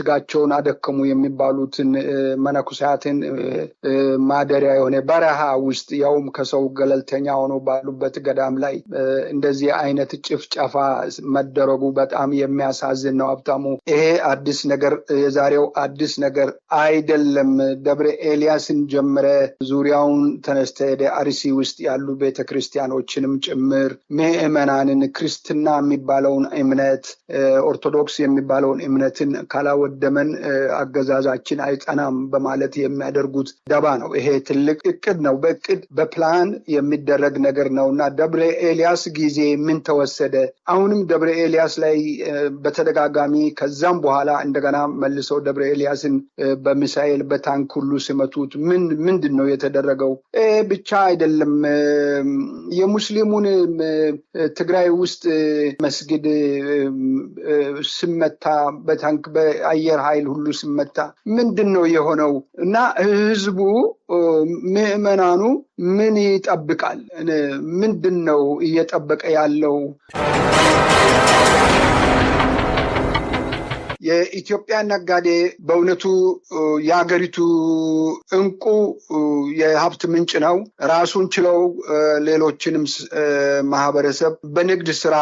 ስጋቸውን አደከሙ የሚባሉትን መነኩሳትን ማደሪያ የሆነ በረሃ ውስጥ ያውም ከሰው ገለልተኛ ሆነው ባሉበት ገዳም ላይ እንደዚህ አይነት ጭፍጨፋ መደረጉ በጣም የሚያሳዝን ነው። ሀብታሙ፣ ይሄ አዲስ ነገር የዛሬው አዲስ ነገር አይደለም። ደብረ ኤልያስን ጀምረ ዙሪያውን ተነስተ አርሲ ውስጥ ያሉ ቤተክርስቲያኖችንም ጭምር ምዕመናንን ክርስትና የሚባለውን እምነት ኦርቶዶክስ የሚባለውን እምነትን ካላወደመን አገዛዛችን አይጸናም በማለት የሚያደርጉት ደባ ነው። ይሄ ትልቅ እቅድ ነው። በእቅድ በፕላን የሚደረግ ነገር ነውና ደብረ ኤልያስ ጊዜ ምን ተወሰደ? አሁንም ደብረ ኤልያስ ላይ በተደጋጋሚ ከዛም በኋላ እንደገና መልሰው ደብረ ኤልያስን በሚሳኤል በታንክ ሁሉ ሲመቱት ምንድን ነው የተደረገው? ብቻ አይደለም። የሙስሊሙን ትግራይ ውስጥ መስጊድ ስመታ በታንክ በአየር ኃይል ሁሉ ስመታ ምንድን ነው የሆነው? እና ህዝቡ ምዕመናኑ ምን ይጠብቃል? ምንድን ነው እየጠበቀ ያለው? የኢትዮጵያ ነጋዴ በእውነቱ የሀገሪቱ እንቁ የሀብት ምንጭ ነው። ራሱን ችለው ሌሎችንም ማህበረሰብ በንግድ ስራ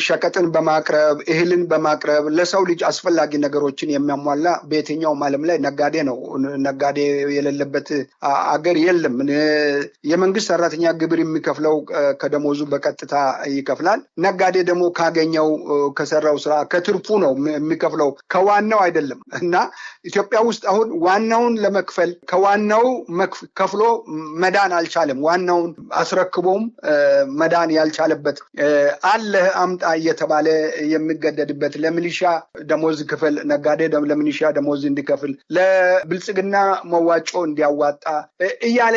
ሸቀጥን በማቅረብ እህልን በማቅረብ ለሰው ልጅ አስፈላጊ ነገሮችን የሚያሟላ በየትኛውም ዓለም ላይ ነጋዴ ነው። ነጋዴ የሌለበት አገር የለም። የመንግስት ሰራተኛ ግብር የሚከፍለው ከደሞዙ በቀጥታ ይከፍላል። ነጋዴ ደግሞ ካገኘው ከሰራው ስራ ከትርፉ ነው የሚከፍለው፣ ከዋናው አይደለም። እና ኢትዮጵያ ውስጥ አሁን ዋናውን ለመክፈል ከዋናው ከፍሎ መዳን አልቻለም። ዋናውን አስረክቦም መዳን ያልቻለበት አለ። አምጣ እየተባለ የሚገደድበት፣ ለሚሊሻ ደሞዝ ክፍል፣ ነጋዴ ለሚሊሻ ደሞዝ እንዲከፍል፣ ለብልጽግና መዋጮ እንዲያዋጣ እያለ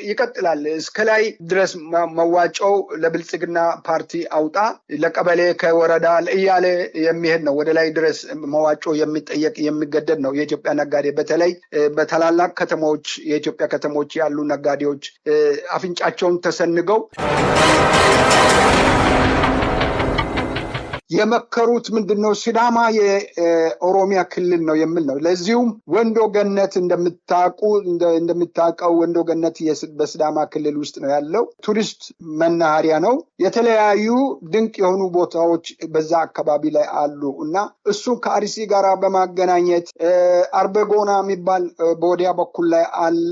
ይቀጥላል። እስከ ላይ ድረስ መዋጮው ለብልጽግና ፓርቲ አውጣ፣ ለቀበሌ ከወረዳ እያለ የሚሄድ ነው። ወደ ላይ ድረስ መዋጮ የሚጠየቅ የሚገደድ ነው። የኢትዮጵያ ነጋዴ በተለይ በታላላቅ ከተሞች የኢትዮጵያ ከተሞች ያሉ ነጋዴዎች አፍንጫቸውን ተሰንገው የመከሩት ምንድነው? ሲዳማ የኦሮሚያ ክልል ነው የሚል ነው። ለዚሁም ወንዶ ገነት እንደምታውቀው ወንዶ ገነት በሲዳማ ክልል ውስጥ ነው ያለው። ቱሪስት መናኸሪያ ነው። የተለያዩ ድንቅ የሆኑ ቦታዎች በዛ አካባቢ ላይ አሉ እና እሱን ከአርሲ ጋር በማገናኘት አርበጎና የሚባል በወዲያ በኩል ላይ አለ።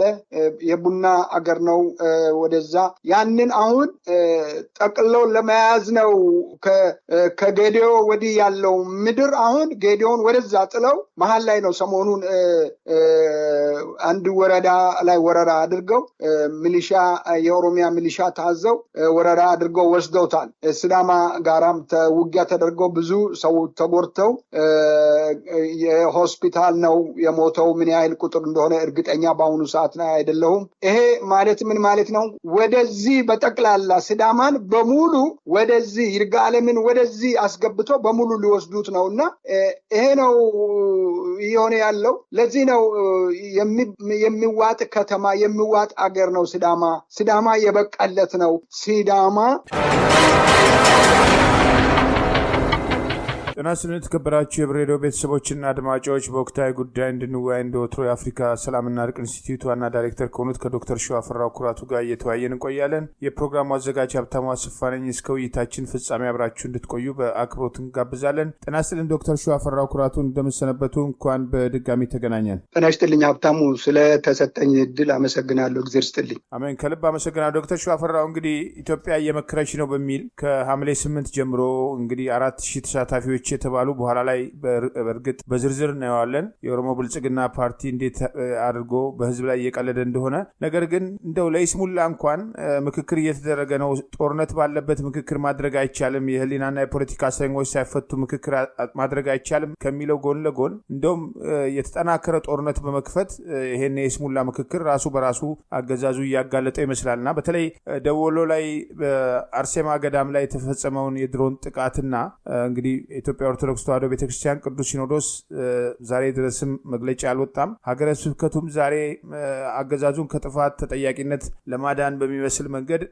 የቡና አገር ነው። ወደዛ ያንን አሁን ጠቅልለው ለመያዝ ነው ከጌዲዮ ወዲህ ያለው ምድር። አሁን ጌዲዮን ወደዛ ጥለው መሀል ላይ ነው ሰሞኑን አንድ ወረዳ ላይ ወረራ አድርገው ሚሊሻ የኦሮሚያ ሚሊሻ ታዘው ወረራ አድርገው ወስደውታል። ሲዳማ ጋራም ውጊያ ተደርገው ብዙ ሰው ተጎድተው የሆስፒታል ነው የሞተው። ምን ያህል ቁጥር እንደሆነ እርግጠኛ በአሁኑ ሰዓት ላይ አይደለሁም። ይሄ ማለት ምን ማለት ነው? ወደዚህ በጠቅላላ ሲዳማን በሙሉ ወደዚህ ይርጋለምን ወደዚህ አስገብቶ በሙሉ ሊወስዱት ነውና ይሄ ነው የሆነ ያለው። ለዚህ ነው የሚዋጥ ከተማ የሚዋጥ አገር ነው ሲዳማ የበቃለት ነው ሲዳማ። ጤና ይስጥልኝ የተከበራችሁ የብሬዲዮ ቤተሰቦችና አድማጮች፣ በወቅታዊ ጉዳይ እንድንወያይ እንደወትሮ የአፍሪካ ሰላምና እርቅ ኢንስቲትዩት ዋና ዳይሬክተር ከሆኑት ከዶክተር ሸዋፈራው ኩራቱ ጋር እየተወያየን እንቆያለን። የፕሮግራሙ አዘጋጅ ሀብታሙ አሰፋ ነኝ። እስከ ውይይታችን ፍጻሜ አብራችሁ እንድትቆዩ በአክብሮት እንጋብዛለን። ጤና ይስጥልኝ ዶክተር ሸዋፈራው ኩራቱ፣ እንደምሰነበቱ። እንኳን በድጋሚ ተገናኘን። ጤና ይስጥልኝ ሀብታሙ፣ ስለተሰጠኝ እድል አመሰግናለሁ። እግዚአብሔር ይስጥልኝ። አሜን። ከልብ አመሰግናለሁ ዶክተር ሸዋፈራው። እንግዲህ ኢትዮጵያ እየመከረች ነው በሚል ከሐምሌ 8 ጀምሮ እንግዲህ 4000 ተሳታፊዎች የተባሉ በኋላ ላይ በእርግጥ በዝርዝር እናየዋለን የኦሮሞ ብልጽግና ፓርቲ እንዴት አድርጎ በህዝብ ላይ እየቀለደ እንደሆነ። ነገር ግን እንደው ለይስሙላ እንኳን ምክክር እየተደረገ ነው። ጦርነት ባለበት ምክክር ማድረግ አይቻልም፣ የህሊናና የፖለቲካ እስረኞች ሳይፈቱ ምክክር ማድረግ አይቻልም ከሚለው ጎን ለጎን እንደውም የተጠናከረ ጦርነት በመክፈት ይሄን የይስሙላ ምክክር ራሱ በራሱ አገዛዙ እያጋለጠው ይመስላልና በተለይ ደወሎ ላይ በአርሴማ ገዳም ላይ የተፈጸመውን የድሮን ጥቃትና እንግዲህ ኢትዮጵያ የኢትዮጵያ ኦርቶዶክስ ተዋሕዶ ቤተክርስቲያን ቅዱስ ሲኖዶስ ዛሬ ድረስም መግለጫ አልወጣም። ሀገረ ስብከቱም ዛሬ አገዛዙን ከጥፋት ተጠያቂነት ለማዳን በሚመስል መንገድ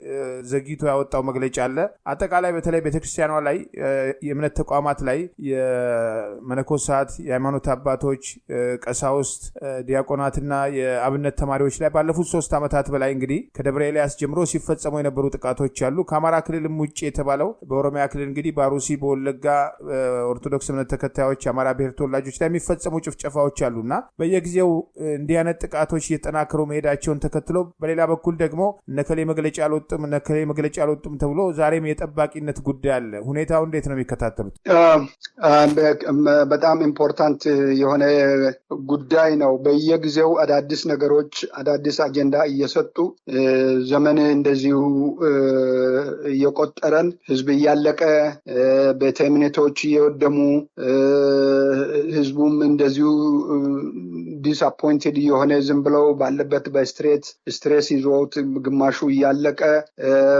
ዘግይቶ ያወጣው መግለጫ አለ። አጠቃላይ በተለይ ቤተክርስቲያኗ ላይ የእምነት ተቋማት ላይ የመነኮሳት፣ የሃይማኖት አባቶች፣ ቀሳውስት፣ ዲያቆናትና የአብነት ተማሪዎች ላይ ባለፉት 3 ዓመታት በላይ እንግዲህ ከደብረ ኤልያስ ጀምሮ ሲፈጸሙ የነበሩ ጥቃቶች አሉ። ከአማራ ክልልም ውጭ የተባለው በኦሮሚያ ክልል እንግዲህ በአሩሲ፣ በወለጋ ኦርቶዶክስ እምነት ተከታዮች የአማራ ብሔር ተወላጆች ላይ የሚፈጸሙ ጭፍጨፋዎች አሉና በየጊዜው እንዲህ አይነት ጥቃቶች እየተጠናከሩ መሄዳቸውን ተከትሎ በሌላ በኩል ደግሞ እነከሌ መግለጫ አልወጡም ተብሎ ዛሬም የጠባቂነት ጉዳይ አለ። ሁኔታው እንዴት ነው የሚከታተሉት? በጣም ኢምፖርታንት የሆነ ጉዳይ ነው። በየጊዜው አዳዲስ ነገሮች፣ አዳዲስ አጀንዳ እየሰጡ ዘመን እንደዚሁ እየቆጠረን ህዝብ እያለቀ ቤተ እምነቶች እየወደሙ ህዝቡም እንደዚሁ ዲስአፖይንትድ የሆነ ዝም ብለው ባለበት በስትሬስ ይዞት ግማሹ እያለቀ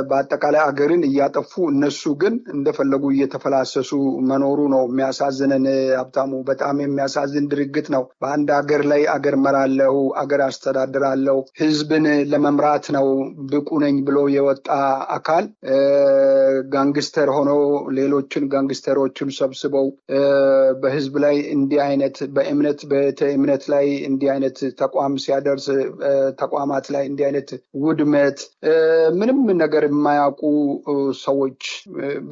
በአጠቃላይ አገርን እያጠፉ እነሱ ግን እንደፈለጉ እየተፈላሰሱ መኖሩ ነው የሚያሳዝነን። ሀብታሙ፣ በጣም የሚያሳዝን ድርጊት ነው። በአንድ አገር ላይ አገር መራለሁ፣ አገር አስተዳድራለሁ፣ ህዝብን ለመምራት ነው ብቁ ነኝ ብሎ የወጣ አካል ጋንግስተር ሆኖ ሌሎችን ጋንግስተሮችን ሰብስበው በህዝብ ላይ እንዲህ አይነት በእምነት ላይ እንዲህ አይነት ተቋም ሲያደርስ፣ ተቋማት ላይ እንዲህ አይነት ውድመት ምንም ነገር የማያውቁ ሰዎች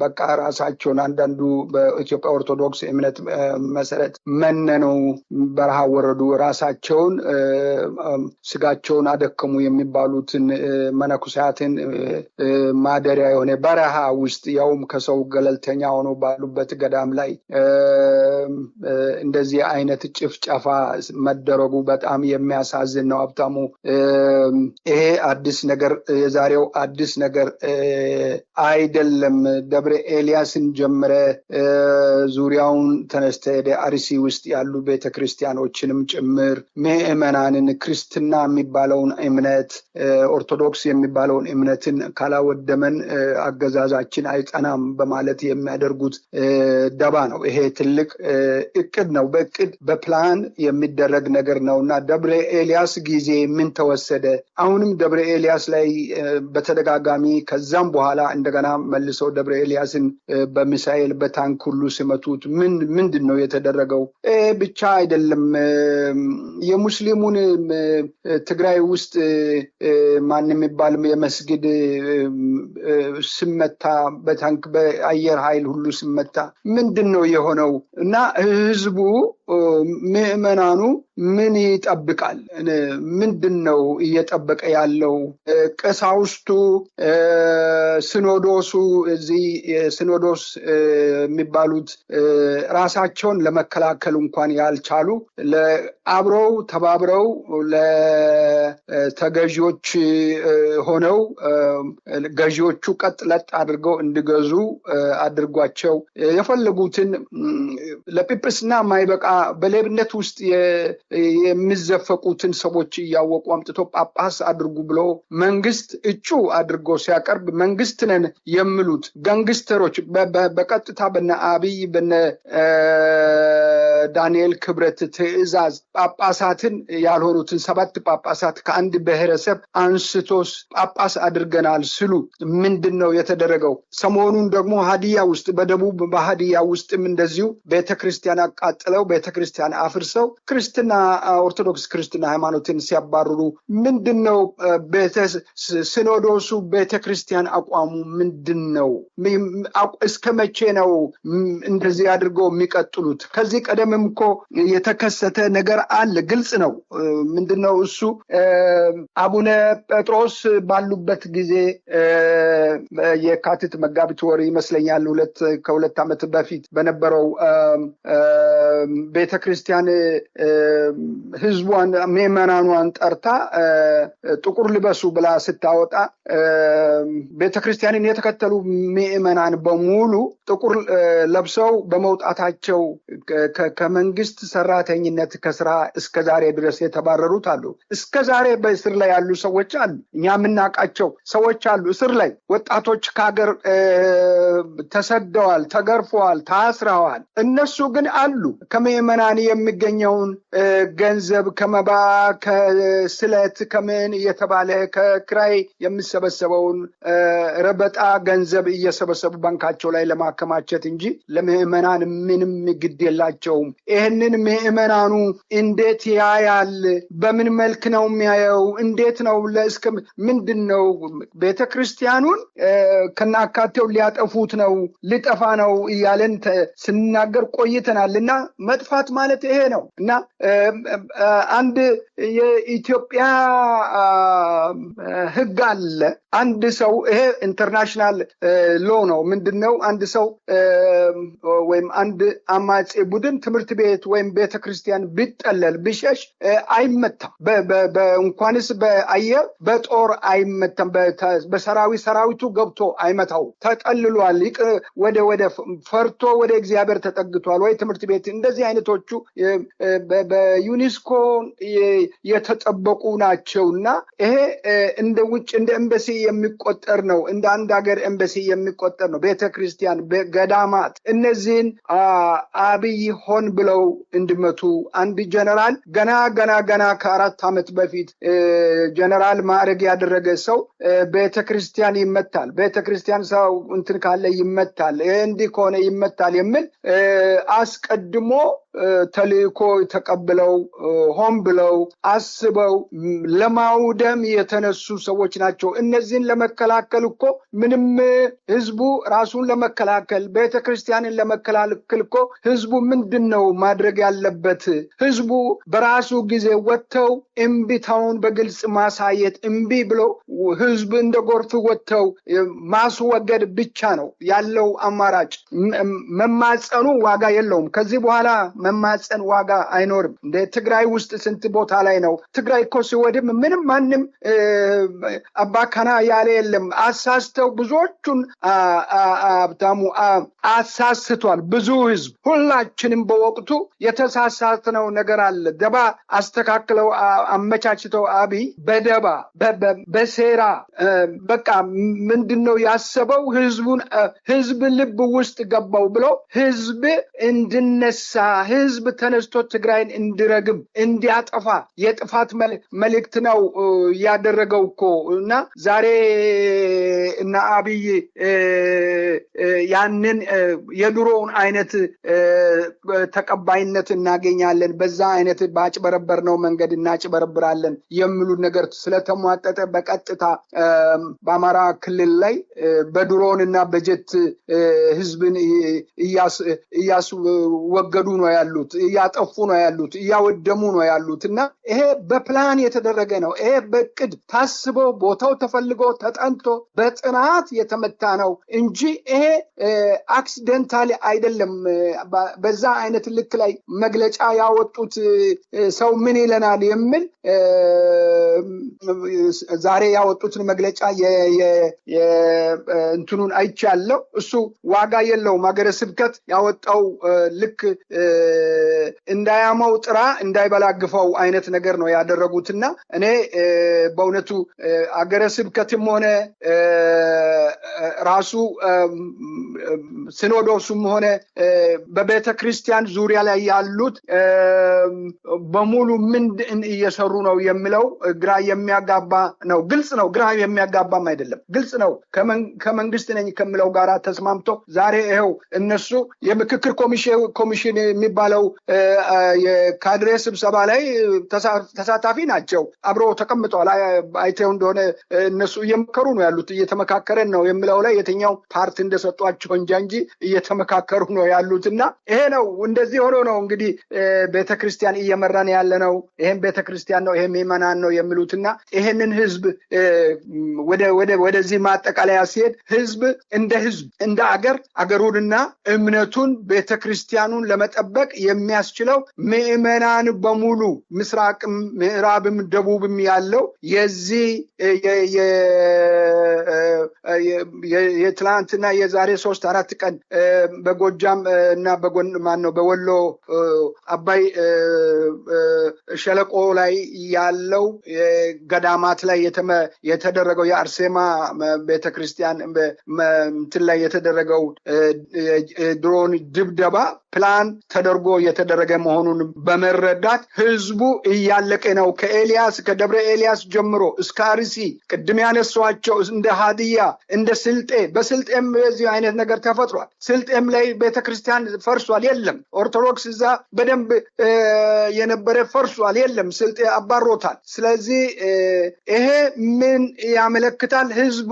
በቃ ራሳቸውን አንዳንዱ በኢትዮጵያ ኦርቶዶክስ እምነት መሰረት መነነው በረሃ ወረዱ፣ ራሳቸውን ስጋቸውን አደከሙ የሚባሉትን መነኩሳትን ማደሪያ የሆነ በረሃ ውስጥ ያውም ከሰው ገለልተኛ ሆኖ ባሉበት ገዳም ላይ እንደዚህ አይነት ጭፍጨፋ መደረጉ በጣም የሚያሳዝን ነው። ሀብታሙ፣ ይሄ አዲስ ነገር የዛሬው አዲስ ነገር አይደለም። ደብረ ኤልያስን ጀምረ ዙሪያውን ተነስተ አርሲ ውስጥ ያሉ ቤተክርስቲያኖችንም ጭምር ምዕመናንን ክርስትና የሚባለውን እምነት ኦርቶዶክስ የሚባለውን እምነትን ካላወደመን አገዛዛችን አይጸናም በማለት የሚያደርጉት ደባ ነው። ይሄ ትልቅ እቅድ ነው። በእቅድ በፕላን የሚደረግ ነገር ነውና ደብረ ኤልያስ ጊዜ ምን ተወሰደ? አሁንም ደብረ ኤልያስ ላይ በተደጋጋሚ ከዛም በኋላ እንደገና መልሰው ደብረ ኤልያስን በሚሳኤል በታንክ ሁሉ ሲመቱት ምንድን ነው የተደረገው? ብቻ አይደለም። የሙስሊሙን ትግራይ ውስጥ ማን የሚባል የመስጊድ ስመታ በታንክ በአየር ኃይል ሁሉ ስመታ ምንድን ነው የሆነው? እና ህዝቡ ምዕመናኑ ምን ይጠብቃል? ምንድን ነው እየጠበቀ ያለው? ቀሳውስቱ፣ ሲኖዶሱ፣ እዚህ ሲኖዶስ የሚባሉት ራሳቸውን ለመከላከል እንኳን ያልቻሉ አብረው ተባብረው ለተገዢዎች ሆነው ገዢዎቹ ቀጥለጥ አድርገው እንዲገዙ አድርጓቸው የፈለጉትን ለጵጵስና ማይበቃ በሌብነት ውስጥ የሚዘፈቁትን ሰዎች እያወቁ አምጥቶ ጳጳስ አድርጉ ብሎ መንግስት እጩ አድርጎ ሲያቀርብ መንግስት ነን የሚሉት ጋንግስተሮች በቀጥታ በነ አብይ በነ ዳንኤል ክብረት ትእዛዝ ጳጳሳትን ያልሆኑትን 7 ጳጳሳት ከአንድ ብሔረሰብ አንስቶስ ጳጳስ አድርገናል ሲሉ ምንድነው የተደረገው? ሰሞኑን ደግሞ ሀዲያ ውስጥ በደቡብ በሀዲያ ውስጥም እንደዚሁ ቤተክርስቲያን አቃጥለው ቤተክርስቲያን አፍርሰው ክርስትና ኦርቶዶክስ ክርስትና ሃይማኖትን ሲያባርሩ ምንድነው? ሲኖዶሱ ቤተክርስቲያን አቋሙ ምንድነው? እስከ መቼ ነው እንደዚህ አድርገው የሚቀጥሉት? ከዚህ ቀደምም እኮ የተከሰተ ነገር አለ፣ ግልጽ ነው። ምንድነው እሱ? አቡነ ጴጥሮስ ባሉበት ጊዜ የካቲት መጋቢት ወር ይመስለኛል ከሁለት ዓመት በፊት በነበረው ቤተክርስቲያን ህዝቧን ምዕመናኗን ጠርታ ጥቁር ልበሱ ብላ ስታወጣ ቤተክርስቲያንን የተከተሉ ምዕመናን በሙሉ ጥቁር ለብሰው በመውጣታቸው ከመንግስት ሰራተኝነት ከስራ እስከዛሬ ድረስ የተባረሩት አሉ። እስከዛሬ በእስር ላይ ያሉ ሰዎች አሉ። እኛ የምናውቃቸው ሰዎች አሉ እስር ላይ። ወጣቶች ከሀገር ተሰደዋል፣ ተገርፈዋል፣ ታስረዋል። እነሱ ግን አሉ። ከምዕመናን የሚገኘውን ገንዘብ ከመባ ከስለት ከምን እየተባለ ከክራይ የሚሰበሰበውን ረበጣ ገንዘብ እየሰበሰቡ ባንካቸው ላይ ለማከማቸት እንጂ ለምዕመናን ምንም ግድ የላቸውም። ይህንን ምዕመናኑ እንዴት ያያል? በምን መልክ ነው የሚያየው? እንዴት ነው ለእስከ ምንድነው ቤተክርስቲያኑን ከናካቴው ሊያጠፉት ነው ሊጠፋ ነው እያለን ስንናገር ቆይተናልና መጥፋት ማለት ይሄ ነው እና አንድ የኢትዮጵያ ሕግ አለ። አንድ ሰው ይሄ ኢንተርናሽናል ሎ ነው። ምንድነው? አንድ ሰው ወይም አንድ አማጺ ቡድን ትምህርት ቤት ወይም ቤተክርስቲያን ቢጠለል ቢሸሽ አይመታም። እንኳንስ በአየር በጦር አይመታም። በሰራዊቱ ገብቶ አይመታው። ተጠልሏል፣ ወደ ፈርቶ ወደ እግዚአብሔር ተጠግቷል ወይ ትምህርት ቤት። እንደዚህ አይነቶቹ በዩኔስኮ የተጠበቁ ናቸውና ይሄ እንደ ውጭ እንደ ኤምባሲ የሚቆጠር ነው። እንደ አንድ ሀገር ኤምባሲ የሚቆጠር ነው። ቤተክርስቲያን፣ ገዳማት እነዚህን አብይ ሆን ብለው እንዲመቱ አንድ ጀነራል ገና ከ4 ዓመት በፊት ጀነራል ማዕረግ ያደረገ ሰው ቤተክርስቲያን ይመታል፣ ቤተክርስቲያን ሰው እንትን ካለ ይመታል፣ እንዲህ ከሆነ ይመታል የሚል አስቀድሞ ተልእኮ ተቀብለው ሆን ብለው አስበው ለማውደም የተነሱ ሰዎች ናቸው። እነዚህን ለመከላከል እኮ ምንም ህዝቡ ራሱን ለመከላከል ቤተክርስቲያንን ለመከላከል እኮ ህዝቡ ምንድነው ማድረግ ያለበት? ህዝቡ በራሱ ጊዜ ወጥተው እምቢታውን በግልጽ ማሳየት፣ እምቢ ብለው ህዝብ እንደ ጎርፍ ወጥተው ማስወገድ ብቻ ነው ያለው አማራጭ። መማጸኑ ዋጋ የለውም። ከዚህ በኋላ መማጸን ዋጋ አይኖርም። እንደ ትግራይ ውስጥ ስንት ቦታ ላይ ነው? ትግራይ እኮ ሲወድም ምንም ማንም አባካና ያለ የለም። አሳስተው ብዙዎቹን አብታሙ አሳስቷል። ብዙ ህዝብ ሁላችንም በወቅቱ የተሳሳትነው ነገር አለ። ደባ አስተካክለው አመቻችተው አብይ በደባ በሴራ በቃ ምንድነው ያሰበው? ህዝብ ልብ ውስጥ ገባው ብሎ ህዝብ እንድነሳ ህዝብ ተነስቶ ትግራይን እንዲረግም እንዲያጠፋ የጥፋት መልእክት ነው ያደረገው እኮ እና ዛሬ እና አብይ ያንን የድሮውን አይነት ተቀባይነት እናገኛለን፣ በዛ አይነት ባጭበረበርነው መንገድ እናጭበረብራለን የሚሉ ነገር ስለተሟጠጠ በቀጥታ በአማራ ክልል ላይ በድሮንና በጀት ህዝብን እያስወገዱ ነው ያሉት፣ እያጠፉ ነው ያሉት፣ እያወደሙ ነው ያሉት እና ይሄ በፕላን የተደረገ ነው። ይሄ በቅድ ታስቦ ቦታው ተፈልጎ ተጠንቶ በጥናት የተመታ ነው እንጂ ይሄ አክሲደንታሊ አይደለም። በዛ አይነት ልክ ላይ መግለጫ ያወጡት ሰው ምን ይለናል የሚል ዛሬ ያወጡትን መግለጫ እንትኑን አይቻለሁ። እሱ ዋጋ የለውም። ሀገረ ስብከት ያወጣው ልክ እንዳያመው ጥራ እንዳይበላግፈው አይነት ነገር ነው ያደረጉትና እኔ በእውነቱ ሀገረ ስብከትም ሆነ ራሱ ሲኖዶሱም ሆነ በቤተ ክርስቲያን ዙሪያ ላይ ያሉት በሙሉ ምን እየሰሩ ነው የሚለው ግራ የሚያጋባ ነው። ግልጽ ነው፣ ግራ የሚያጋባም አይደለም። ግልጽ ነው። ከመንግስት ነኝ ከሚለው ጋራ ተስማምቶ ዛሬ ይሄው እነሱ የምክክር ኮሚሽን የሚባለው የካድሬ ስብሰባ ላይ ተሳታፊ ናቸው። አብሮ ተቀምጠዋል። አይተው እንደሆነ እነሱ እየመከሩ ነው ያሉት። እየተመካከረን ነው የሚለው ላይ የትኛው ፓርት እንደሰጧቸው እንጂ እየተመካከሩ ነው ያሉትና ይሄ ነው። እንደዚህ ሆኖ ነው እንግዲህ ቤተክርስቲያን እየመራን ያለ ነው። ይሄን ቤተክርስቲያን ነው፣ ይሄ ምዕመናን ነው የሚሉትና ይሄንን ህዝብ ወደዚህ ማጠቃለያ ሲሄድ ህዝብ እንደ አገሩንና እምነቱን ቤተክርስቲያኑን ለመጠበቅ የሚያስችለው ምዕመናን በሙሉ ምስራቅም ምዕራብም ደቡብም ያለው የዚህ የትላንትና የዛሬ 3-4 ቀን ቀን በጎጃም እና በወሎ አባይ ሸለቆ ላይ ያለው ገዳማት ላይ የተደረገው የአርሴማ ቤተክርስቲያን እንትን ላይ የተደረገው ድሮን ድብደባ ፕላን ተደርጎ የተደረገ መሆኑን በመረዳት ህዝቡ እያለቀ ነው። ከደብረ ኤልያስ ጀምሮ እስከ አርሲ ቅድም ያነሷቸው እንደ ሀዲያ እንደ ስልጤ በስልጤም በዚህ አይነት ነገር ተፈጥሯል። ስልጤም ላይ ቤተክርስቲያን ፈርሷል። የለም ኦርቶዶክስ እዛ በደንብ የነበረ ፈርሷል። የለም ስልጤ አባሮታል። ስለዚህ ይሄ ምን ያመለክታል? ህዝቡ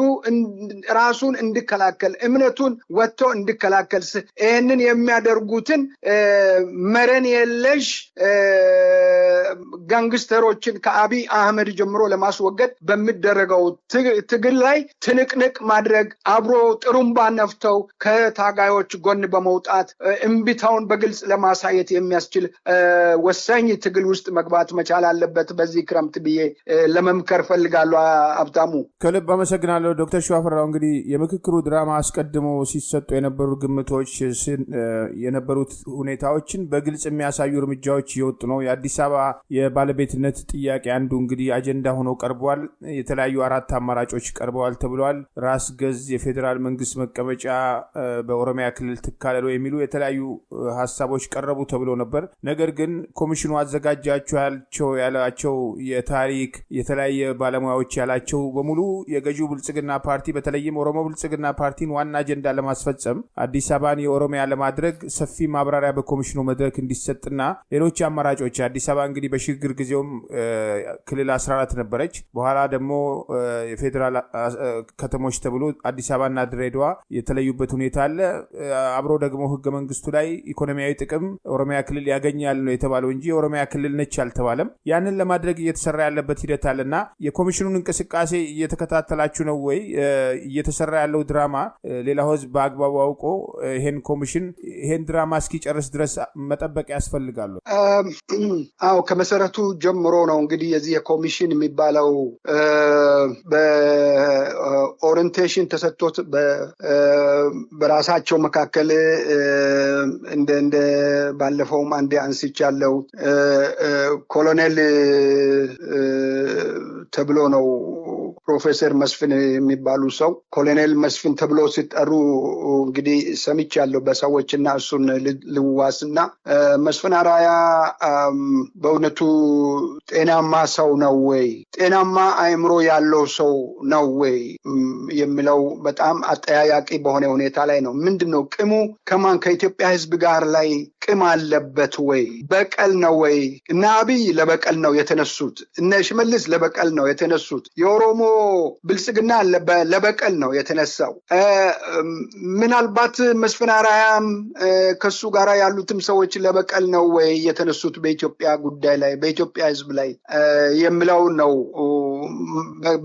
ራሱን እንዲከላከል እምነቱን ወጥቶ እንዲከላከል ይህንን የሚያደርጉትን መረን የለሽ ጋንግስተሮችን ከአብይ አህመድ ጀምሮ ለማስወገድ በሚደረገው ትግል ላይ ትንቅንቅ ማድረግ አብሮ ጥሩምባ ነፍተው ከታጋዮች ጎን በመውጣት እምቢታውን በግልጽ ለማሳየት የሚያስችል ወሳኝ ትግል ውስጥ መግባት መቻል አለበት በዚህ ክረምት ብዬ ለመምከር ፈልጋለሁ። ሀብታሙ ከልብ አመሰግናለሁ። ዶክተር ሸዋፈራው እንግዲህ የምክክሩ ድራማ አስቀድሞ ሲሰጡ የነበሩ ግምቶች የነበሩት ሁኔታዎችን በግልጽ የሚያሳዩ እርምጃዎች እየወጡ ነው። የአዲስ አበባ የባለቤትነት ጥያቄ አንዱ እንግዲህ አጀንዳ ሆኖ ቀርቧል። የተለያዩ 4 አማራጮች ቀርበዋል ተብሏል። ራስ ገዝ የፌዴራል መንግስት መቀመጫ በኦሮሚያ ክልል ትካለለው የሚሉ የተለያዩ ሀሳቦች ቀረቡ ተብሎ ነበር። ነገር ግን ኮሚሽኑ አዘጋጃቸው ያላቸው የታሪክ የተለያየ ባለሙያዎች ያላቸው በሙሉ የገዢው ብልጽግና ፓርቲ በተለይም ኦሮሞ ብልጽግና ፓርቲን ዋና አጀንዳ ለማስፈጸም አዲስ አበባን የኦሮሚያ ለማድረግ ሰፊ ማብራሪያ በኮሚሽኑ መድረክ እንዲሰጥና ሌሎች አማራጮች አዲስ አበባ እንግዲህ በሽግግር ጊዜውም ክልል 14 ነበረች። በኋላ ደግሞ የፌዴራል ከተሞች ተብሎ አዲስ አበባና ድሬዳዋ የተለዩበት ሁኔታ አለ። አብሮ ደግሞ ህገ መንግስቱ ላይ ኢኮኖሚያዊ ጥቅም ኦሮሚያ ክልል ያገኛል ነው የተባለው እንጂ ኦሮሚያ ክልል ነች አልተባለም። ያንን ለማድረግ እየተሰራ ያለበት ሂደት አለና የኮሚሽኑን እንቅስቃሴ እየተከታተላችሁ ነው ወይ? እየተሰራ ያለው ድራማ ሌላው ህዝብ በአግባቡ አውቆ ይሄን ኮሚሽን ይሄን ድራማ እስኪጨርስ ድረስ መጠበቅ ያስፈልጋሉ? አዎ ከመሰረቱ ጀምሮ ነው እንግዲህ የዚህ የኮሚሽን የሚባለው በኦሪንቴሽን ተሰጥቶት በራሳቸው መካከል እንደ ባለፈውም አንዴ አንስቻለሁ ኮሎኔል ተብሎ ነው ፕሮፌሰር መስፍን የሚባሉ ሰው ኮሎኔል መስፍን ተብሎ ሲጠሩ እንግዲህ ሰምቻለሁ በሰዎችና እሱን ልዋስና መስፍን አራያ በእውነቱ ጤናማ ሰው ነው ወይ? ጤናማ አእምሮ ያለው ሰው ነው ወይ የሚለው በጣም አጠያያቂ በሆነ ሁኔታ ላይ ነው። ምንድነው ቅሙ? ከማን ከኢትዮጵያ ህዝብ ጋር ላይ ቅም አለበት ወይ? በቀል ነው ወይ? እና አብይ ለበቀል ነው የተነሱት። እነ ሽመልስ ለበቀል ነው የተነሱት። የኦሮሞ ብልጽግና ለበቀል ነው የተነሳው። ምናልባት መስፍን አራያም ከሱ ጋር ያሉትም ሰዎች ለበቀል ነው ወይ የተነሱት በኢትዮጵያ ጉዳይ ላይ በኢትዮጵያ ህዝብ ላይ የሚለው ነው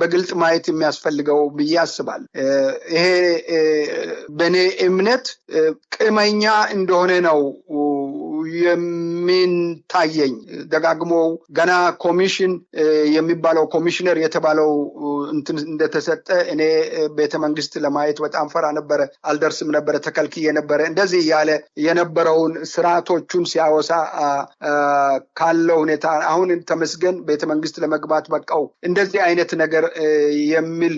በግልጽ ማየት የሚያስፈልገው ብዬ አስባለሁ። ይሄ በእኔ እምነት ቅመኛ እንደሆነ ነው የሚታየኝ። ደጋግሞ ገና ኮሚሽን የሚባለው ኮሚሽነር የተባለው እንትን እንደተሰጠ እኔ ቤተ መንግስት ለማየት በጣም ፈራ ነበረ፣ አልደርስም ነበረ፣ ተከልክዬ ነበረ። እንደዚህ ያለ የነበረውን ስርዓቶቹን ሲያወሳ ካለው ሁኔታ አሁን ተመስገን ቤተ መንግስት ለመግባት በቃው እንደዚህ አይነት ነገር የሚል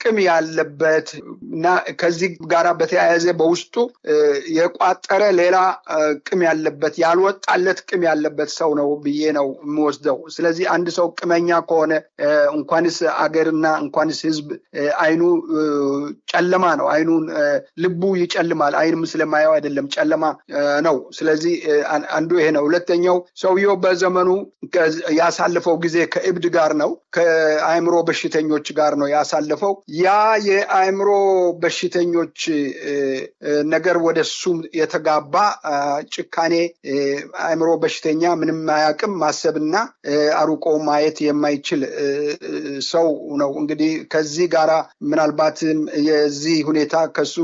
ቅም ያለበት እና ከዚህ ጋራ በተያያዘ በውስጡ የቋጠረ ሌላ ቅም ያለበት ያልወጣለት ቅም ያለበት ሰው ነው ብዬ ነው የምወስደው። ስለዚህ አንድ ሰው ቅመኛ ከሆነ እንኳንስ አገርና እንኳንስ ህዝብ አይኑ ጨለማ ነው። አይኑን ልቡ ይጨልማል። አይንም ስለማየው አይደለም ጨለማ ነው። ስለዚህ አንዱ ይሄ ነው። ሁለተኛው ሰውየው በዘመኑ ያሳለፈው ጊዜ ከእብድ ጋር ነው፣ ከአእምሮ በሽተኞች ጋር ነው ያሳለፈው። ያ የአእምሮ በሽተኞች ነገር ወደሱ የተጋባ ጭካኔ አእምሮ በሽተኛ ምንም አያውቅም ማሰብና አሩቆ ማየት የማይችል ሰው ነው። እንግዲህ ከዚህ ጋራ ምናልባት የዚህ ሁኔታ ከሱ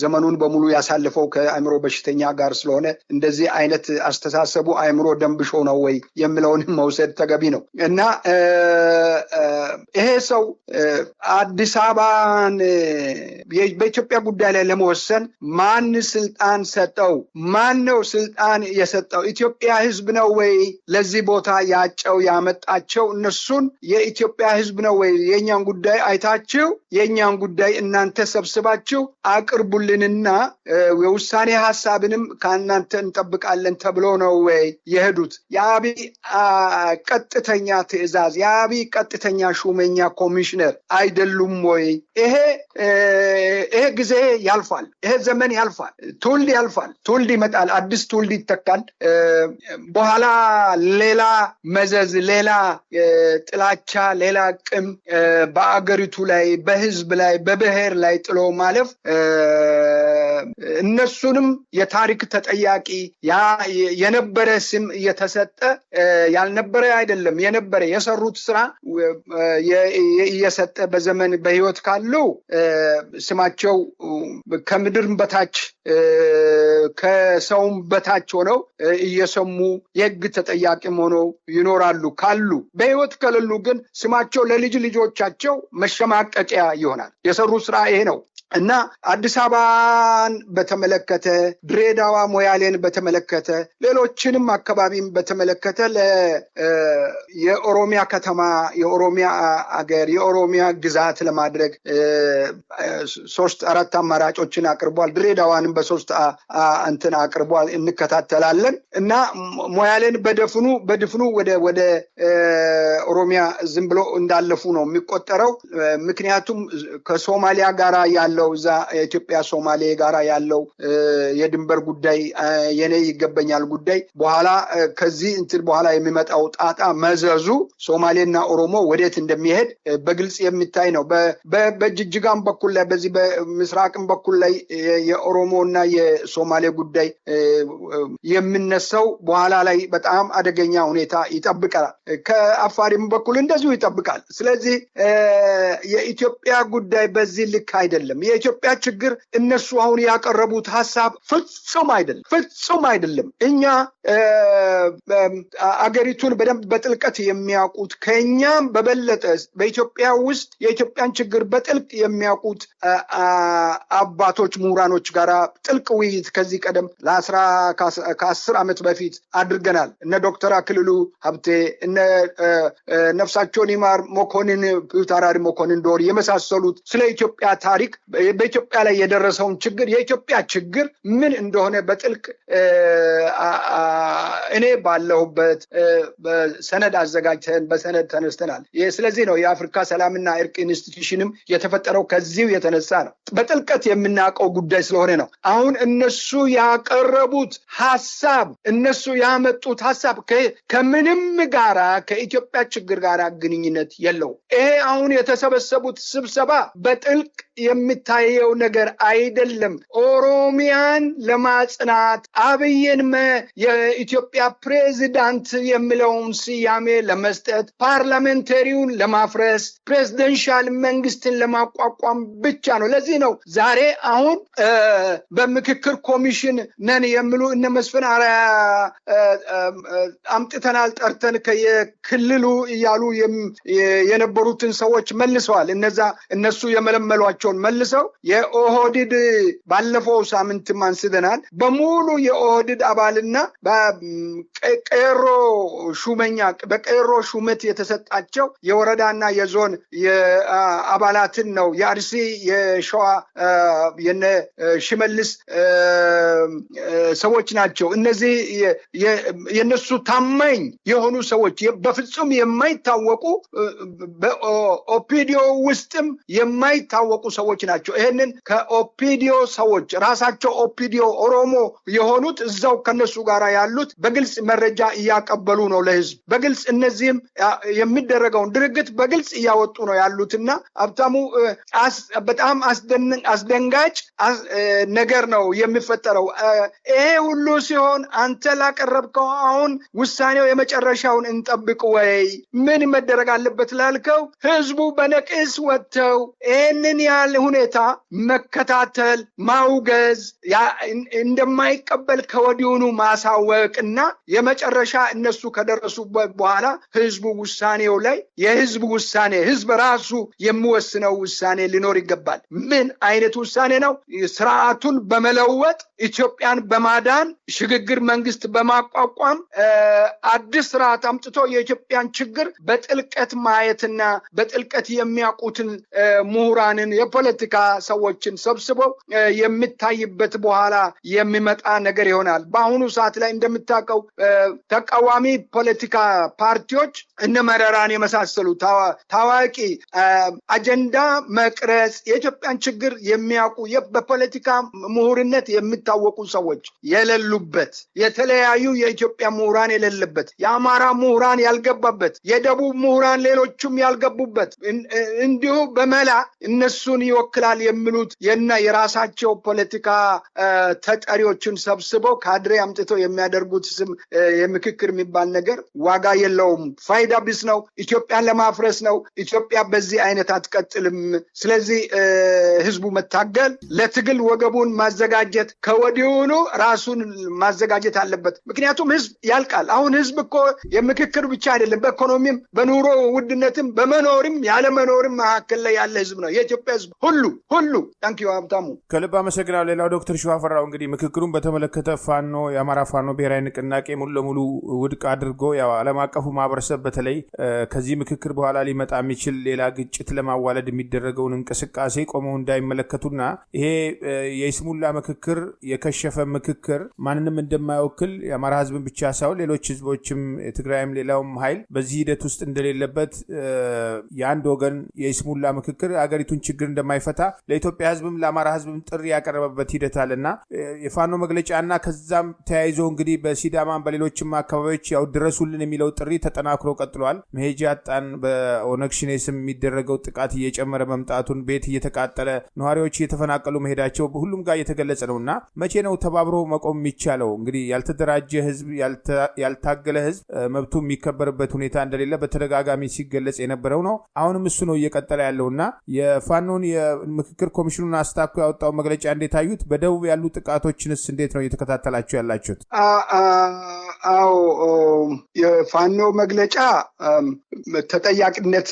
ዘመኑን በሙሉ ያሳለፈው ከአእምሮ በሽተኛ ጋር ስለሆነ እንደዚህ አይነት አስተሳሰቡ አእምሮ ደንብሾ ነው ወይ የሚለውን መውሰድ ተገቢ ነው እና ይሄ ሰው አዲስ አበባን በኢትዮጵያ ጉዳይ ላይ ለመወሰን ማን ስልጣን ሰጠው? ማን ነው ስልጣን የሰጠው? ኢትዮጵያ ህዝብ ነው ወይ ለዚህ ቦታ ያጨው ያመጣቸው? እነሱን የኢትዮጵያ ህዝብ ነው ወይ? የኛን ጉዳይ አይታችሁ የኛን ጉዳይ እናንተ ሰብስባችሁ አቅርቡልንና የውሳኔ ሐሳብንም ከእናንተ እንጠብቃለን ተብሎ ነው ወይ የሄዱት? የአብይ ቀጥተኛ ትዕዛዝ፣ የአብይ ቀጥተኛ ሹመኛ ኮሚሽነር አይደሉም ወይ? ይሄ ጊዜ ያልፋል። ይሄ ዘመን ያልፋል። ትውልድ ያልፋል። ትውልድ ይመጣል። አዲስ ትውልድ ይተካል። በኋላ ሌላ መዘዝ፣ ሌላ ጥላቻ፣ ሌላ ቅም በአገሪቱ ላይ፣ በህዝብ ላይ፣ በብሔር ላይ ጥሎ ማለፍ እነሱንም የታሪክ ተጠያቂ የነበረ ስም እየተሰጠ ያልነበረ አይደለም የነበረ የሰሩት ስራ እየሰጠ በዘመን በህይወት ካሉ ስማቸው ከምድርም በታች ከሰውም በታች ሆነው እየሰሙ የህግ ተጠያቂም ሆነው ይኖራሉ። ካሉ በህይወት ከሌሉ ግን ስማቸው ለልጅ ልጆቻቸው መሸማቀቂያ ይሆናል። የሰሩ ስራ ይሄ ነው እና አዲስ አበባን በተመለከተ፣ ድሬዳዋ ሞያሌን በተመለከተ፣ ሌሎችንም አካባቢም በተመለከተ የኦሮሚያ ከተማ፣ የኦሮሚያ አገር፣ የኦሮሚያ ግዛት ለማድረግ 3-4 አማራጮችን አቅርቧል። ድሬዳዋንም በ3 እንትን አቅርቧል። እንከታተላለን እና ሞያሌን በድፍኑ ወደ ኦሮሚያ ዝም ብሎ እንዳለፉ ነው የሚቆጠረው። ምክንያቱም ከሶማሊያ ጋራ ያለው እዛ የኢትዮጵያ ሶማሌ ጋራ ያለው የድንበር ጉዳይ፣ የኔ ይገበኛል ጉዳይ በኋላ ከዚህ እንትን በኋላ የሚመጣው ጣጣ መዘዙ ሶማሌና ኦሮሞ ወዴት እንደሚሄድ በግልጽ የሚታይ ነው። በጅጅጋም በኩል ላይ በዚህ በምስራቅም በኩል ላይ የኦሮሞና የሶማሌ ጉዳይ የሚነሳው በኋላ ላይ በጣም አደገኛ ሁኔታ ይጠብቃል። ከአፋሪም በኩል እንደዚሁ ይጠብቃል። ስለዚህ የኢትዮጵያ ጉዳይ በዚህ ልክ አይደለም። የኢትዮጵያ ችግር እነሱ አሁን ያቀረቡት ሐሳብ ፍጹም አይደለም። እኛ አገሪቱን በደንብ በጥልቀት የሚያውቁት ከኛም በበለጠ በኢትዮጵያ ውስጥ የኢትዮጵያን ችግር በጥልቅ የሚያውቁት አባቶች፣ ምሁራኖች ጋራ ጥልቅ ውይይት ከዚህ ቀደም ከ10 ዓመት በፊት አድርገናል። እነ ዶክተር አክልሉ ሀብቴ፣ እነ ነፍሳቸውን ይማር መኮንን ፒውታራሪ መኮንን ዶር የመሳሰሉት ስለ ኢትዮጵያ ታሪክ በኢትዮጵያ ላይ የደረሰውን ችግር የኢትዮጵያ ችግር ምን እንደሆነ በጥልቅ እኔ ባለሁበት በሰነድ አዘጋጅተን በሰነድ ተነስተናል። ስለዚህ ነው የአፍሪካ ሰላምና እርቅ ኢንስቲትዩሽንም የተፈጠረው ከዚሁ የተነሳ ነው። በጥልቀት የምናውቀው ጉዳይ ስለሆነ ነው። አሁን እነሱ ያቀረቡት ሐሳብ፣ እነሱ ያመጡት ሐሳብ ከምንም ጋራ ከኢትዮጵያ ችግር ጋራ ግንኙነት የለው። ይሄ አሁን የተሰበሰቡት ስብሰባ በጥልቅ የሚታየው ነገር አይደለም። ኦሮሚያን ለማጽናት አብይን የኢትዮጵያ ፕሬዚዳንት የሚለውን ስያሜ ለመስጠት፣ ፓርላሜንታሪውን ለማፍረስ፣ ፕሬዚደንሻል መንግስትን ለማቋቋም ብቻ ነው። ለዚህ ነው ዛሬ አሁን በምክክር ኮሚሽን ነን የሚሉ እነ መስፍን አርአያ አምጥተናል ጠርተን ከየክልሉ እያሉ የነበሩትን ሰዎች መልሰዋል። እነሱ የመለመሏቸውን መልሰው የኦህዴድ ባለፈው ሳምንት አንስተናል በሙሉ የኦህዴድ አባልና በቀሮ ሹመት የተሰጣቸው የወረዳና የዞን የአባላትን ነው። የአርሲ የሸዋ የነ ሽመልስ ሰዎች ናቸው። እነዚህ የነሱ ታማኝ የሆኑ ሰዎች በፍጹም የማይታወቁ በኦፒዲዮ ውስጥም የማይታወቁ ሰዎች ናቸው። ይሄንን ከኦፒዲዮ ሰዎች ራሳቸው ኦፒዲዮ ኦሮሞ የሆኑት እዛው ከነሱ ጋር ያሉት በግልጽ መረጃ እያቀበሉ ነው ለህዝብ በግልጽ እነዚህም የሚደረገውን ድርግት በግልጽ እያወጡ ነው ያሉትና ሀብታሙ በጣም አስደንጋጭ ነገር ነው የሚፈጠረው። ይሄ ሁሉ ሲሆን አንተ ላቀረብከው አሁን ውሳኔው የመጨረሻውን እንጠብቅ ወይ? ምን መደረግ አለበት ላልከው ህዝቡ በነቅስ ወጥተው ይህንን ያለ ሁኔታ ሁኔታ መከታተል፣ ማውገዝ፣ እንደማይቀበል ከወዲሁኑ ማሳወቅና የመጨረሻ እነሱ ከደረሱበት በኋላ ህዝቡ ውሳኔው ላይ የህዝብ ውሳኔ ህዝብ ራሱ የሚወስነው ውሳኔ ሊኖር ይገባል። ምን አይነት ውሳኔ ነው? ስርዓቱን በመለወጥ ኢትዮጵያን በማዳን ሽግግር መንግስት በማቋቋም አዲስ ስርዓት አምጥቶ የኢትዮጵያን ችግር በጥልቀት ማየትና በጥልቀት የሚያውቁትን ምሁራንን የፖለቲካ ሰዎችን ሰብስበው የሚታይበት በኋላ የሚመጣ ነገር ይሆናል። በአሁኑ ሰዓት ላይ እንደምታውቀው ተቃዋሚ ፖለቲካ ፓርቲዎች እነ መረራን የመሳሰሉ ታዋቂ አጀንዳ መቅረጽ የኢትዮጵያን ችግር የሚያውቁ በፖለቲካ ምሁርነት የሚታወቁ ሰዎች የሌሉበት፣ የተለያዩ የኢትዮጵያ ምሁራን የሌለበት፣ የአማራ ምሁራን ያልገባበት፣ የደቡብ ምሁራን ሌሎቹም ያልገቡበት እንዲሁ በመላ እነሱን ይወክላል የሚሉት የራሳቸው ፖለቲካ ተጠሪዎችን ሰብስበው ካድሬ አምጥተው የሚያደርጉት ስም የምክክር የሚባል ነገር ዋጋ የለውም፣ ፋይዳ ቢስ ነው፣ ኢትዮጵያን ለማፍረስ ነው። ኢትዮጵያ በዚህ አይነት አትቀጥልም። ስለዚህ ህዝቡ መታገል፣ ለትግል ወገቡን ማዘጋጀት፣ ከወዲሁኑ ራሱን ማዘጋጀት አለበት። ምክንያቱም ህዝብ ያልቃል። አሁን ህዝብ እኮ የምክክር ብቻ አይደለም፣ በኢኮኖሚም በኑሮ ውድነትም በመኖርም ያለ መኖርም መካከል ላይ ያለ ህዝብ ነው የኢትዮጵያ ህዝብ ሁሉ። ታንኪዩ ሀብታሙ፣ ከልብ አመሰግናለሁ። ሌላው ዶክተር ሸዋፈራው እንግዲህ ምክክሩን በተመለከተ ፋኖ የአማራ ፋኖ ብሔራዊ ንቅናቄ ሙሉ ለሙሉ ውድቅ አድርጎ ያው ዓለም አቀፉ ማህበረሰብ በተለይ ከዚህ ምክክር በኋላ ሊመጣ የሚችል ሌላ ግጭት ለማዋለድ የሚደረገውን እንቅስቃሴ ቆመው እንዳይመለከቱና ይሄ የይስሙላ ምክክር የከሸፈ ምክክር ማንንም እንደማይወክል የአማራ ህዝብን ብቻ ሳይሆን ሌሎች ህዝቦችም የትግራይም ሌላውም ኃይል በዚህ ሂደት ውስጥ እንደሌለበት የአንድ ወገን የይስሙላ ምክክር አገሪቱን ችግር እንደማይፈታ ለኢትዮጵያ ህዝብም ለአማራ ህዝብም ጥሪ ያቀረበበት ሂደት አለና የፋኖ መግለጫና ከዛም ተያይዞ እንግዲህ በሲዳማም በሌሎችም አካባቢዎች ያው ድረሱልን የሚለው ጥሪ ተጠናክሮ ቀጥሏል። መሄጃ አጣን በኦነግ ሸኔ ስም የሚደረገው ጥቃት እየጨመረ መምጣቱን፣ ቤት እየተቃጠለ ነዋሪዎች እየተፈናቀሉ መሄዳቸው ሁሉም ጋር እየተገለጸ ነውና መቼ ነው ተባብሮ መቆም የሚቻለው? እንግዲህ ያልተደራጀ ህዝብ ያልታገለ ህዝብ መብቱ የሚከበርበት ሁኔታ እንደሌለ በተደጋጋሚ ሲገለጽ የነበረው ነው። አሁንም እሱ ነው እየቀጠለ ያለውና የፋኖን የምክክር ኮሚሽኑን አስታኮ ያወጣው መግለጫ እንዴት አዩት? በደቡብ ያሉ ጥቃቶችንስ እንዴት ነው እየተከታተላችሁ ያላችሁት? አዎ የፋኖ መግለጫ ተጠያቂነት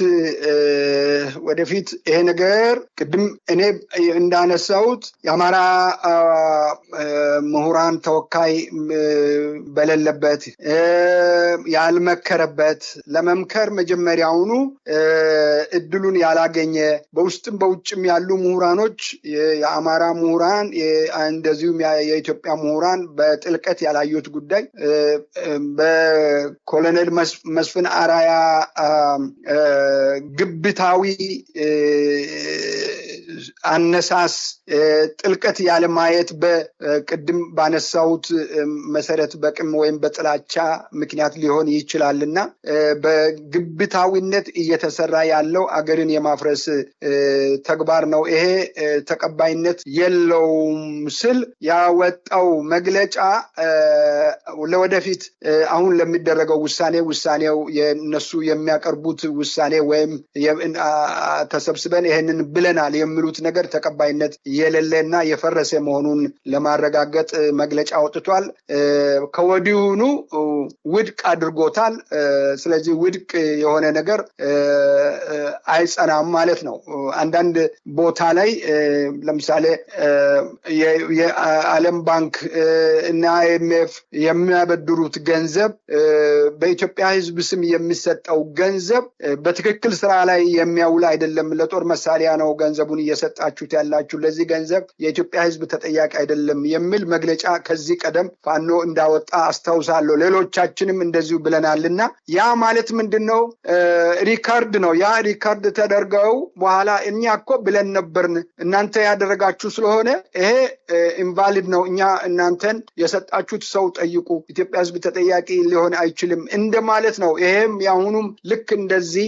ወደፊት ይሄ ነገር ቅድም እኔ እንዳነሳሁት የአማራ ምሁራን ተወካይ በሌለበት ያልመከረበት ለመምከር መጀመሪያውኑ እድሉን ያላገኘ በውስጥም በውጭም ያሉ ምሁራኖች የአማራ ምሁራን እንደዚሁም የኢትዮጵያ ምሁራን በጥልቀት ያላዩት ጉዳይ በኮሎኔል መስፍን አራያ ግብታዊ አነሳስ ጥልቀት ያለ ማየት በቅድም ባነሳሁት መሰረት በቅም ወይም በጥላቻ ምክንያት ሊሆን ይችላልና በግብታዊነት እየተሰራ ያለው አገርን የማፍረስ ተግባር ነው። ይሄ ተቀባይነት የለውም ስል ያወጣው መግለጫ ለወደፊት አሁን ለሚደረገው ውሳኔው የነሱ የሚያቀርቡት ውሳኔ ወይም ተሰብስበን ይሄንን ብለናል የሚሉት ነገር ተቀባይነት የሌለና የፈረሰ መሆኑን ለማረጋገጥ መግለጫ አውጥቷል። ከወዲሁኑ ውድቅ አድርጎታል። ስለዚህ ውድቅ የሆነ ነገር አይጸናም ማለት ነው። አንዳንድ ቦታ ላይ ለምሳሌ የዓለም ባንክ እና IMF የሚያበድሩት ገንዘብ በኢትዮጵያ ሕዝብ ስም የሚሰጠው ገንዘብ በትክክል ስራ ላይ የሚያውል አይደለም፣ ለጦር መሳሪያ ነው ገንዘቡን እየሰጣችሁት ያላችሁ፣ ለዚህ ገንዘብ የኢትዮጵያ ሕዝብ ተጠያቂ አይደለም የሚል መግለጫ ከዚህ ቀደም ፋኖ እንዳወጣ አስታውሳለሁ። ሌሎቻችንም እንደዚሁ ብለናልና ያ ማለት ምንድነው? ሪካርድ ነው። ያ ሪካርድ ተደርገው በኋላ እኛ እኮ ብለን ነበርን እናንተ ያደረጋችሁ ስለሆነ ይሄ ኢንቫሊድ ነው፣ እኛ እናንተን የሰጣችሁት ሰው ጠይቁ፣ ኢትዮጵያ ሕዝብ ተጠያቂ ሊሆን አይችልም እንደማለት ነው። ይሄም ያሁኑም ልክ እንደዚህ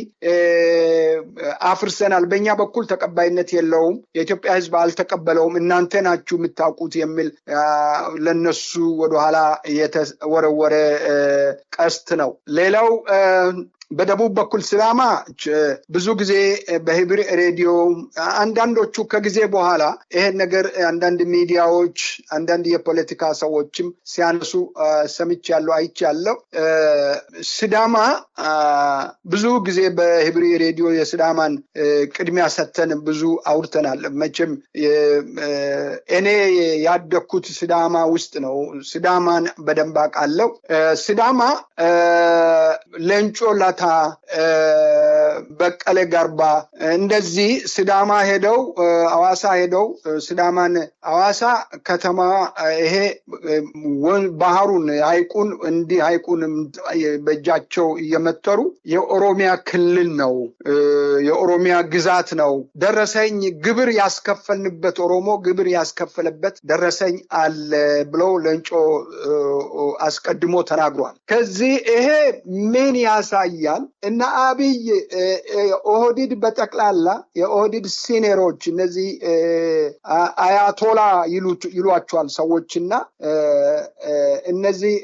አፍርሰናል፣ በእኛ በኩል ተቀባይነት የለውም፣ የኢትዮጵያ ሕዝብ አልተቀበለውም፣ እናንተ ናችሁ የምታውቁት የሚል ለነሱ ወደኋላ የተወረወረ ቀስት ነው። ሌላው በደቡብ በኩል ሲዳማ ብዙ ጊዜ በሂብሪ ሬዲዮ አንዳንዶቹ ከጊዜ በኋላ ይሄን ነገር አንዳንድ ሚዲያዎች አንዳንድ የፖለቲካ ሰዎችም ሲያነሱ ሰምቻለሁ አይቻለሁ። ሲዳማ ብዙ ጊዜ በሂብሪ ሬዲዮ የሲዳማን ቅድሚያ ሰተን ብዙ አውርተናል። መቼም እኔ ያደኩት ሲዳማ ውስጥ ነው። ሲዳማን በደንብ አውቃለሁ። ሲዳማ ሌንጮ ላታ፣ በቀለ ገርባ እንደዚህ ሲዳማ ሄደው አዋሳ ሄደው ሲዳማን አዋሳ ከተማ ይሄ ባህሩን ሐይቁን እንዲህ ሐይቁን በእጃቸው እየመተሩ የኦሮሚያ ክልል ነው፣ የኦሮሚያ ግዛት ነው፣ ደረሰኝ ግብር ያስከፈልንበት ኦሮሞ ግብር ያስከፈለበት ደረሰኝ አለ ብለው ሌንጮ አስቀድሞ ተናግሯል። ከዚህ ይሄ ምን ያሳያል? እና አብይ ኦህዲድ በጠቅላላ የኦህዲድ ሲኔሮች እነዚህ አያቶላ ይሏቸዋል ሰዎችና እነዚህ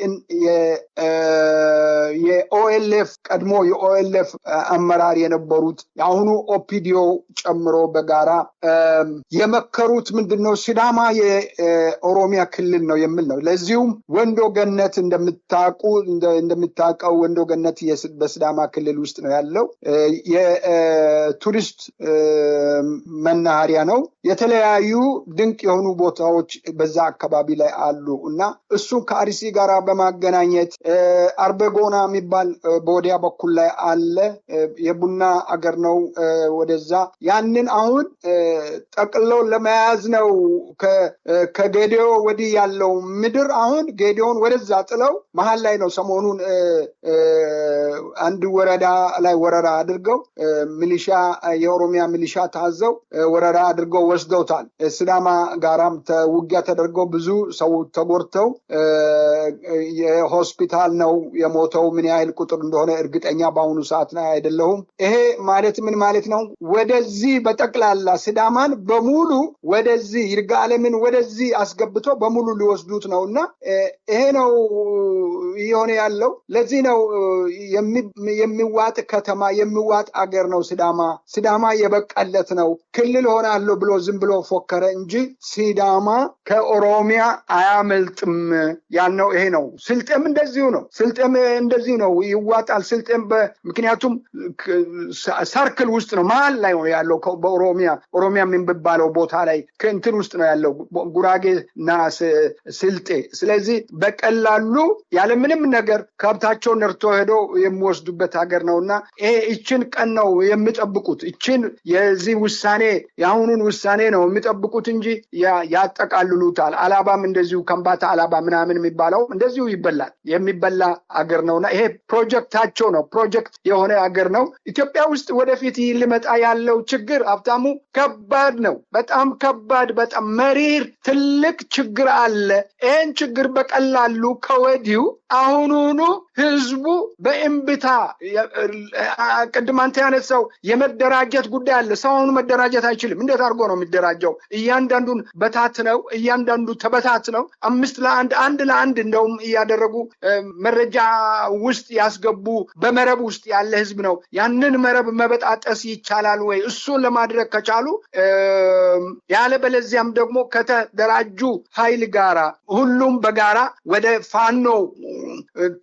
የኦኤልኤፍ ቀድሞ የኦኤልኤፍ አመራር የነበሩት አሁኑ ኦፒዲዮ ጨምሮ በጋራ የመከሩት ምንድነው? ሲዳማ የኦሮሚያ ክልል ነው የሚል ነው። ለዚሁም ወንዶ ገነት እንደምታውቀው ወንዶ ገነት በሲዳማ ክልል ውስጥ ነው ያለው። የቱሪስት መናኸሪያ ነው። የተለያዩ ድንቅ የሆኑ ቦታዎች በዛ አካባቢ ላይ አሉ እና እሱን ከአርሲ ጋር በማገናኘት አርበጎና የሚባል በወዲያ በኩል ላይ አለ። የቡና አገር ነው ወደዛ። ያንን አሁን ጠቅልለው ለመያዝ ነው ከጌዲዮ ወዲህ ያለው ምድር። አሁን ጌዲዮን ወደዛ ጥለው መሀል ላይ ነው ሰሞኑን አንድ ወረዳ ላይ ወረራ አድርገው ሚሊሻ የኦሮሚያ ሚሊሻ ታዘው ወረራ አድርገው ወስደውታል። ሲዳማ ጋራም ውጊያ ተደርገው ብዙ ሰው ተጎድተው የሆስፒታል ነው የሞተው። ምን ያህል ቁጥር እንደሆነ እርግጠኛ በአሁኑ ሰዓት ላይ አይደለሁም። ይሄ ማለት ምን ማለት ነው? ወደዚህ በጠቅላላ ሲዳማን በሙሉ ወደዚህ ይርጋለምን ወደዚህ አስገብቶ በሙሉ ሊወስዱት ነውና ይሄ ነው የሆነ ያለው። ለዚህ ነው የሚዋጥ ከተማ የሚዋጥ አገር ነው ሲዳማ የበቃለት ነው። ክልል ሆናለሁ ብሎ ዝም ብሎ ፎከረ እንጂ ሲዳማ ከኦሮሚያ አያመልጥም ያልነው ይሄ ነው። ስልጤም እንደዚሁ ነው። ስልጤም እንደዚህ ነው ይዋጣል። ስልጤም ምክንያቱም ሰርክል ውስጥ ነው፣ መሀል ላይ ነው ያለው። በኦሮሚያ የሚባለው ቦታ ላይ ከእንትን ውስጥ ነው ያለው ጉራጌና ስልጤ። ስለዚህ በቀላሉ ያለምንም ነገር ከብታቸውን ነርቶ ሄዶ የሚወስዱበት ሀገር ነውና ይሄ እችን ቀን ነው የሚጠብቁት። እችን የዚህ ውሳኔ የአሁኑን ውሳኔ ነው የሚጠብቁት እንጂ ያጠቃልሉታል። አላባም እንደዚሁ ከምባታ አላባ ምናምን የሚባለው እንደዚሁ ይበላል። የሚበላ አገር ነውና ይሄ ፕሮጀክታቸው ነው። ፕሮጀክት የሆነ አገር ነው። ኢትዮጵያ ውስጥ ወደፊት ሊመጣ ያለው ችግር ሀብታሙ ከባድ ነው። በጣም ከባድ፣ በጣም መሪር ትልቅ ችግር አለ። ይህን ችግር በቀላሉ ከወዲሁ አሁኑኑ ህዝቡ በእምብታ ቅድም አንተ ያነሳው የመደራጀት ጉዳይ አለ። ሰው አሁኑ መደራጀት አይችልም። እንዴት አድርጎ ነው የሚደራጀው? እያንዳንዱን በታትነው እያንዳንዱ ተበታትነው 5-1 1-1 እንደውም እያደረጉ መረጃ ውስጥ ያስገቡ በመረብ ውስጥ ያለ ህዝብ ነው። ያንን መረብ መበጣጠስ ይቻላል ወይ? እሱን ለማድረግ ከቻሉ ያለበለዚያም ደግሞ ከተደራጁ ኃይል ጋራ ሁሉም በጋራ ወደ ፋኖ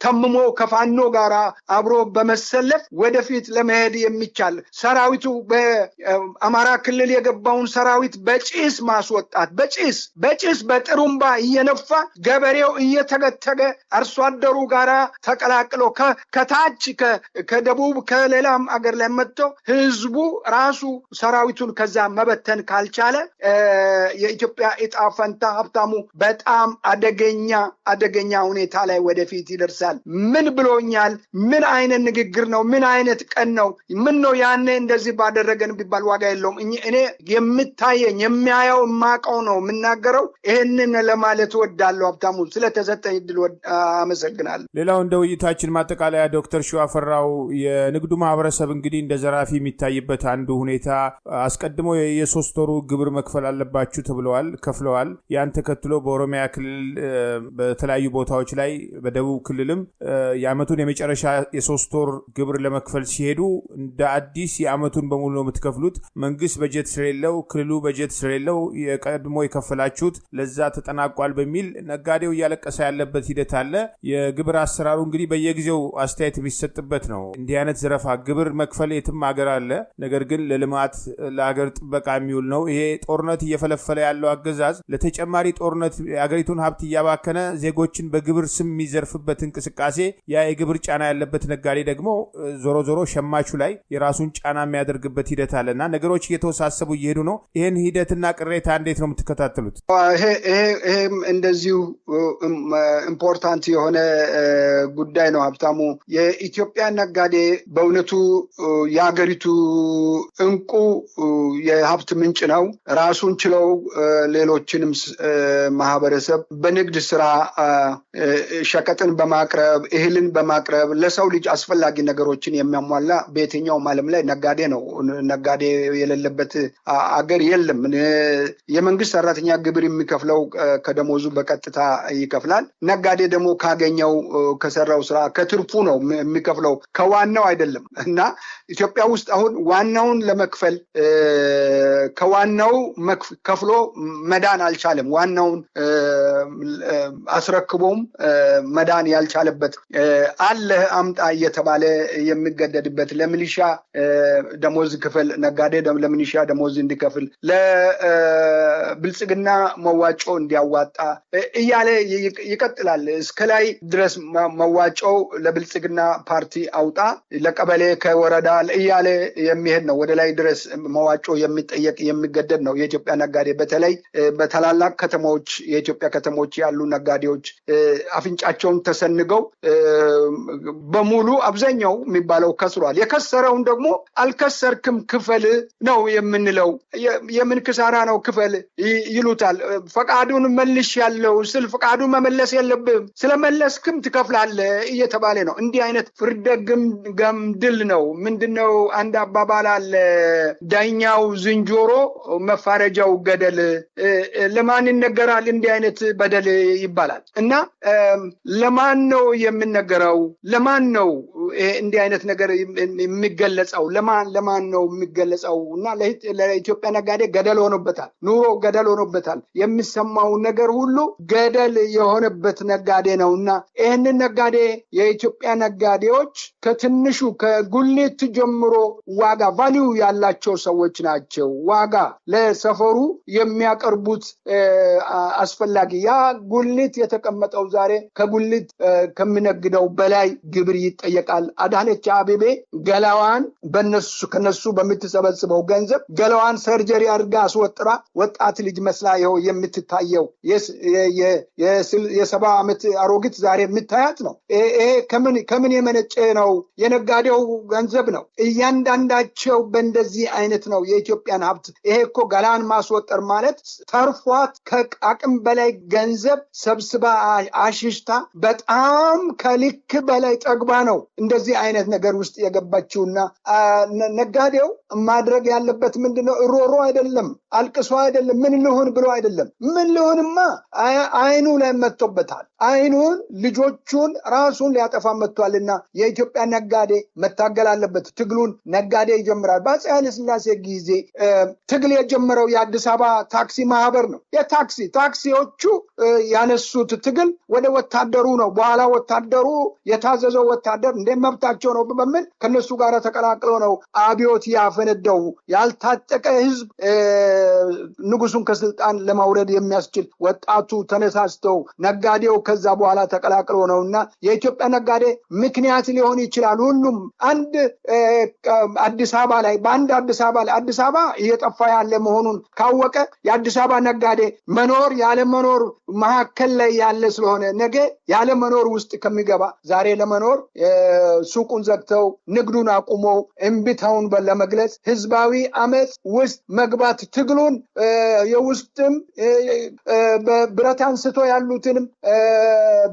ተምሞ ከፋኖ ጋራ አብሮ በመሰለፍ ወደፊት ለመሄድ የሚቻል ሰራዊቱ በአማራ ክልል የገባውን ሰራዊት በጭስ ማስወጣት በጭስ በጥሩምባ እየነፋ ገበሬው እየተገተገ አርሶ አደሩ ጋራ ተቀላቅሎ ከታች ከደቡብ ከሌላም አገር ላይ መጥቶ ህዝቡ ራሱ ሰራዊቱን ከዛ መበተን ካልቻለ የኢትዮጵያ ዕጣ ፈንታ ሀብታሙ በጣም አደገኛ ሁኔታ ላይ ወደፊት ይደርሳል። ምን ብሎኛል? ምን አይነት ንግግር ነው? ምን አይነት ቀን ነው? ምን ነው ያኔ እንደዚህ ባደረገን ቢባል ዋጋ የለውም። እኔ የምታየኝ የሚያየው ማቀው ነው የምናገረው። ይሄንን ለማለት ወዳለሁ። ሀብታሙ ስለተሰጠኝ እድል አመሰግናለሁ። ሌላው እንደ ውይይታችን ማጠቃለያ ዶክተር ሸዋፈራው የንግዱ ማህበረሰብ እንግዲህ እንደ ዘራፊ የሚታይበት አንዱ ሁኔታ አስቀድሞ የ3 ወሩ ግብር መክፈል አለባችሁ ተብለዋል፣ ከፍለዋል። ያን ተከትሎ በኦሮሚያ ክልል በተለያዩ ቦታዎች ላይ በደቡብ ክልልም የአመቱን የመጨረሻ የሶስት ወር ግብር ለመክፈል ሲሄዱ እንደ አዲስ የአመቱን በሙሉ ነው የምትከፍሉት። መንግስት በጀት ስለሌለው፣ ክልሉ በጀት ስለሌለው የቀድሞ የከፈላችሁት ለዛ ተጠናቋል በሚል ነጋዴው እያለቀሰ ያለበት ሂደት አለ። የግብር አሰራሩ እንግዲህ በየጊዜው አስተያየት የሚሰጥበት ነው። እንዲህ አይነት ዘረፋ ግብር መክፈል የትም ሀገር አለ፣ ነገር ግን ለልማት ለሀገር ጥበቃ የሚውል ነው። ይሄ ጦርነት እየፈለፈለ ያለው አገዛዝ ለተጨማሪ ጦርነት የሀገሪቱን ሀብት እያባከነ ዜጎችን በግብር ስም የሚዘርፍበት እንቅስቃሴ፣ ያ የግብር ጫና ያለበት ነጋዴ ደግሞ ዞሮ ዞሮ ሸማቹ ላይ የራሱን ጫና የሚያደርግበት ሂደት አለና ነገሮች እየተወሳሰቡ እየሄዱ ነው። ይህን ሂደትና ቅሬታ እንዴት ነው የምትከታተሉት? ይሄም እንደዚሁ ኢምፖርታንት የሆነ ጉዳይ ነው ሀብታሙ። የኢትዮጵያ ነጋዴ በእውነቱ የሀገሪቱ እንቁ የሀብት ምንጭ ነው። ራሱን ችለው ሌሎችንም ማህበረሰብ በንግድ ስራ ሸቀጥን በማቅረብ እህልን በማቅረብ ለሰው ልጅ አስፈላጊ ነገሮችን የሚያሟላ በየትኛውም ዓለም ላይ ነጋዴ ነው። ነጋዴ የሌለበት አገር የለም። የመንግስት ሰራተኛ ግብር የሚከፍለው ከደሞዙ በቀጥታ ይከፍላል። ነጋዴ ደግሞ ካገኘው ከሰራው ስራ ከትርፉ ነው የሚከፍለው፣ ከዋናው አይደለም። እና ኢትዮጵያ ውስጥ አሁን ዋናውን ለመክፈል ከዋናው ከፍሎ መዳን አልቻለም። ዋናውን አስረክቦም መዳን ያልቻለበት አለ። አምጣ እየተባለ የሚገደድበት፣ ለሚሊሻ ደሞዝ ክፍል፣ ነጋዴ ለሚሊሻ ደሞዝ እንዲከፍል፣ ለብልጽግና መዋጮ እንዲያዋጣ እያለ ይቀጥላል። እስከ ላይ ድረስ መዋጮው ለብልጽግና ፓርቲ አውጣ፣ ለቀበሌ ከወረዳ እያለ የሚሄድ ነው። ወደ ላይ ድረስ መዋጮ የሚጠየቅ የሚገደድ ነው። የኢትዮጵያ ነጋዴ በተለይ በታላላቅ ከተሞች፣ የኢትዮጵያ ከተሞች ያሉ ነጋዴዎች አፍንጫቸውን ተሰንገው በሙሉ አብዛኛው የሚባለው ከስሯል። የከሰረውን ደግሞ አልከሰርክም ክፈል ነው የምንለው። የምን ክሳራ ነው ክፈል ይሉታል። ፈቃዱን መልሽ ያለው ስል ፈቃዱን መመለስ የለብም ስለመለስክም ትከፍላለህ እየተባለ ነው። እንዲህ አይነት ፍርደ ገምድል ነው። ምንድነው? አንድ አባባል አለ፣ ዳኛው ዝንጀሮ መፋረጃው ገደል። ለማን ይነገራል እንዲህ አይነት በደል ይባላል። እና ለማን ነው የምንነገረው? ለማን ነው እንዲህ አይነት ነገር የሚገለጸው? ለማን ነው የሚገለጸው? እና ለኢትዮጵያ ነጋዴ ገደል ሆኖበታል። ኑሮ ገደል ሆኖበታል። የሚሰማው ነገር ሁሉ ገደል የሆነበት ነጋዴ ነው። እና ይህንን ነጋዴ የኢትዮጵያ ነጋዴዎች ከትንሹ ከጉሊት ጀምሮ ዋጋ ቫሊዩ ያላቸው ሰዎች ናቸው። ዋጋ ለሰፈሩ የሚያቀርቡት አስፈላጊ፣ ያ ጉሊት የተቀመጠው ዛሬ ከጉሊት ከሚነግደው በላይ ግብር ይጠየቃል። አዳነች አቤቤ ገላዋን ከነሱ በምትሰበስበው ገንዘብ ገላዋን ሰርጀሪ አድርጋ አስወጥራ ወጣት ልጅ መስላ ይኸው የምትታየው የ70 ዓመት አሮጊት ዛሬ የምታያት ነው። ይሄ ከምን የመነጨ ነው? የነጋዴው ገንዘብ ነው። እያንዳንዳቸው በእንደዚህ አይነት ነው የኢትዮጵያን ሀብት። ይሄ እኮ ገላን ማስወጠር ማለት ተርፏት ከአቅም በላይ ገንዘብ ሰብስባ አሽሽታ በጣም ከልክ በላይ ጠግባ ነው እንደዚህ አይነት ነገር ውስጥ የገባችውና ነጋዴው ማድረግ ያለበት ምንድነው? ሮሮ አይደለም፣ አልቅሶ አይደለም፣ ምን ልሁን ብሎ አይደለም። ምን ልሁንማ አይኑ ላይ መጥቶበታል። አይኑን ልጆቹን ራሱን ሊያጠፋ መጥቷልና የኢትዮጵያ ነጋዴ መታገል አለበት። ትግሉን ነጋዴ ይጀምራል። በአፄ ኃይለ ሥላሴ ጊዜ ትግል የጀመረው የአዲስ አበባ ታክሲ ማህበር ነው። ታክሲዎቹ ያነሱት ትግል ወደ ወታደሩ ነው። በኋላ ወታደሩ የታዘዘው ወታደር እንደ መብታቸው ነው በሚል ከነሱ ጋር ተቀላቅሎ ነው አብዮት ያፈነደው። ያልታጠቀ ህዝብ ንጉሱን ከስልጣን ለማውረድ የሚያስችል ወጣቱ ተነሳስተው ነጋዴው ከዛ በኋላ ተቀላቅሎ ነውና የኢትዮጵያ ነጋዴ ምክንያት ሊሆን ይችላል። ሁሉም አንድ አዲስ አበባ እየጠፋ ያለ መሆኑን ካወቀ የአዲስ አበባ ነጋዴ መኖር ያለ መኖር መካከል ላይ ያለ ስለሆነ ነገ ያለ መኖር ውስጥ ከሚገባ ዛሬ ለመኖር ሱቁን ዘግተው ንግዱን አቁመው እምቢታውን ለመግለጽ ህዝባዊ አመጽ ውስጥ መግባት ትግሉን የውስጥም በብረት አንስቶ ያሉትንም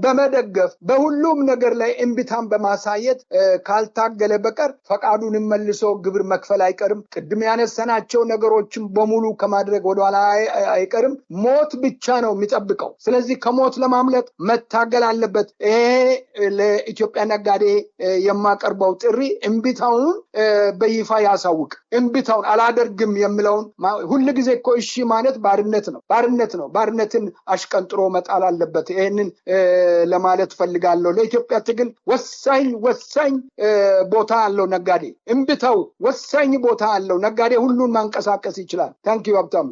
በመደገፍ በሁሉም ነገር ላይ እምቢታን በማሳየት ካልታገለ በቀር ፈቃዱን መልሶ ግብር መክፈል አይቀርም። ቅድም ያነሳናቸው ነገሮችን በሙሉ ከማድረግ ወደኋላ አይቀርም። ሞት ብቻ ነው የሚጠብቀው። ስለዚህ ከሞት ለማምለጥ መታገል አለበት። አለበት። ይሄ ለኢትዮጵያ ነጋዴ የማቀርበው ጥሪ እምቢታውን በይፋ ያሳውቅ። እምቢታውን አላደርግም የሚለውን ሁልጊዜ እኮ እሺ ማለት ባርነት ነው። ባርነትን አሽቀንጥሮ መጣል አለበት። ይሄንን ለማለት ፈልጋለሁ። ለኢትዮጵያ ትግል ወሳኝ ቦታ አለው ነጋዴ። እምቢታው ወሳኝ ቦታ አለው። ነጋዴ ሁሉን ማንቀሳቀስ ይችላል። ታንኪዩ ሀብታሙ።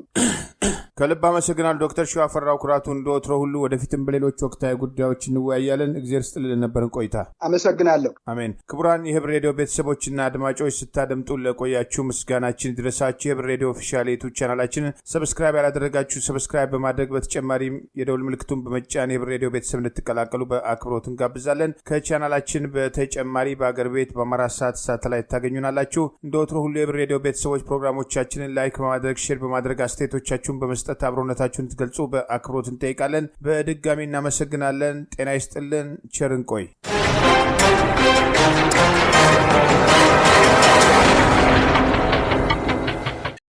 ከልብ አመሰግናለሁ ዶክተር ሺዋፈራው ኩራቱ። እንደወትሮ ሁሉ ወደፊትም በሌሎች ወቅታዊ ጉዳዮች እንወያያለን። እግዚአብሔር ይስጥልን ነበርን ቆይታ። አመሰግናለሁ። አሜን። ክቡራን የህብር ሬዲዮ ቤተሰቦችና አድማጮች ስታደምጡ ለቆያችሁ ምስጋናችን ድረሳችሁ። የህብር ሬዲዮ ኦፊሻል ዩቲዩብ ቻናላችንን ሰብስክራይብ ያላደረጋችሁ ሰብስክራይብ በማድረግ በተጨማሪም የደውል ምልክቱን በመጫን የህብር ሬዲዮ ቤተሰብ እንድትቀላቀሉ በአክብሮት እንጋብዛለን። ከቻናላችን በተጨማሪ በአገር ቤት በአማራ ሳተላይት ታገኙናላችሁ። እንደወትሮ ሁሉ የህብር ሬዲዮ ቤተሰቦች ፕሮግራሞቻችንን ላይክ በማድረግ ሼር በማድረግ አስተያየቶቻችሁን በመስጠት አብሮነታችሁን ትገልጹ በአክብሮት እንጠይቃለን። በድጋሚ እናመሰግናለን። ጤና ይስጥልን። ቸር እንቆይ።